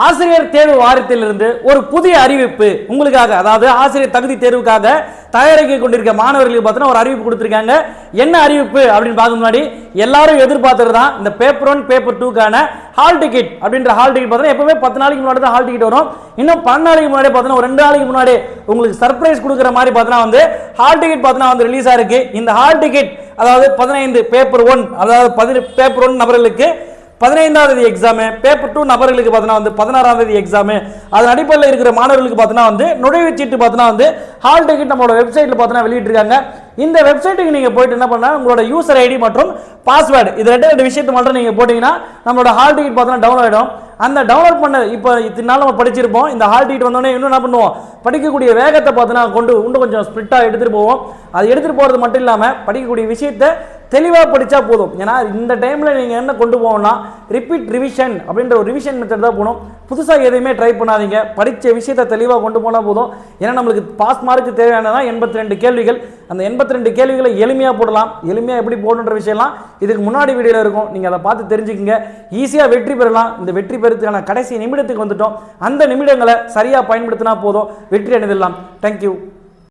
ஆசிரியர் தேர்வு வாரியத்திலிருந்து ஒரு புதிய அறிவிப்பு உங்களுக்காக, அதாவது ஆசிரியர் தகுதி தேர்வுக்காக தயாரிக்க கொண்டிருக்க மாணவர்களுக்கு பார்த்தீங்கன்னா ஒரு அறிவிப்பு கொடுத்திருக்காங்க. என்ன அறிவிப்பு அப்படின்னு பார்க்க முன்னாடி எல்லாரும் எதிர்பார்த்தது தான் இந்த பேப்பர் 1 பேப்பர் 2க்கான ஹால் டிக்கெட். அப்படின்ற ஹால் டிக்கெட் பார்த்தீங்கன்னா எப்பவுமே 10 நாளைக்கு முன்னாடி தான் ஹால் டிக்கெட் வரும். இன்னும் 12 நாளைக்கு முன்னாடி பார்த்தீங்கன்னா ஒரு 2 நாளைக்கு முன்னாடி உங்களுக்கு சர்ப்ரைஸ் கொடுக்குற மாதிரி பார்த்தீங்கன்னா வந்து ஹால் டிக்கெட் பார்த்தீங்கன்னா வந்து ரிலீஸ் ஆயிருக்கு. இந்த ஹால் டிக்கெட் அதாவது 15 பேப்பர் 1 அதாவது பேப்பர் 1 நபர்களுக்கு 15ஆம் தேதி எக்ஸாம், பேப்பர் 2 நபர்களுக்கு பார்த்தீங்கன்னா வந்து 16ஆம் தேதி எக்ஸாம். அதன் அடிப்படையில் இருக்கிற மாணவர்களுக்கு பார்த்தீங்கன்னா வந்து நுழைவுச்சீட்டு பார்த்தீங்கன்னா வந்து ஹால் டிக்கெட் நம்மளோட வெப்சைட்ல பார்த்தீங்கன்னா வெளியிட்டிருக்காங்க. இந்த வெப்சைட்டுக்கு நீங்க போயிட்டு என்ன பண்ணா உங்களோட யூசர் ஐடி மற்றும் பாஸ்வேர்டு இது ரெண்டு விஷயத்தை மட்டும் நீங்க போட்டீங்கன்னா நம்மளோட ஹால் டிக்கெட் பார்த்தீங்கன்னா டவுன்லோட் ஆயிடும். அந்த டவுன்லோட் பண்ண இப்போ இத்தனை நாள் நம்ம படிச்சிருப்போம். இந்த ஹால் டிக்கெட் வந்தோடனே இன்னும் என்ன பண்ணுவோம், படிக்கக்கூடிய வேகத்தை பார்த்தீங்கன்னா கொண்டு இன்னும் கொஞ்சம் ஸ்பிரிட்டாக எடுத்துகிட்டு போவோம். அது எடுத்துகிட்டு போகிறது மட்டும் இல்லாமல் படிக்கக்கூடிய விஷயத்தை தெளிவாக படித்தா போதும். ஏன்னா இந்த டைமில் நீங்கள் என்ன கொண்டு போகணும்னா ரிப்பீட் ரிவிஷன் அப்படின்ற ஒரு ரிவிஷன் மெத்தட் தான் போகணும். புதுசாக எதையுமே ட்ரை பண்ணாதீங்க, படித்த விஷயத்தை தெளிவாக கொண்டு போனால் போதும். ஏன்னா நம்மளுக்கு பாஸ் மார்க்கு தேவையானதான் 82 கேள்விகள். அந்த 82 கேள்விகளை எளிமையாக போடலாம். எளிமையாக எப்படி போடணுன்ற விஷயம்லாம் இதுக்கு முன்னாடி வீடியோவில் இருக்கும், நீங்கள் அதை பார்த்து தெரிஞ்சுக்கங்க. ஈஸியாக வெற்றி பெறலாம். இந்த வெற்றி பெறதுக்கான கடைசி நிமிடத்துக்கு வந்துட்டோம். அந்த நிமிடங்களை சரியாக பயன்படுத்தினா போதும், வெற்றி அடைந்துடலாம். தேங்க்யூ.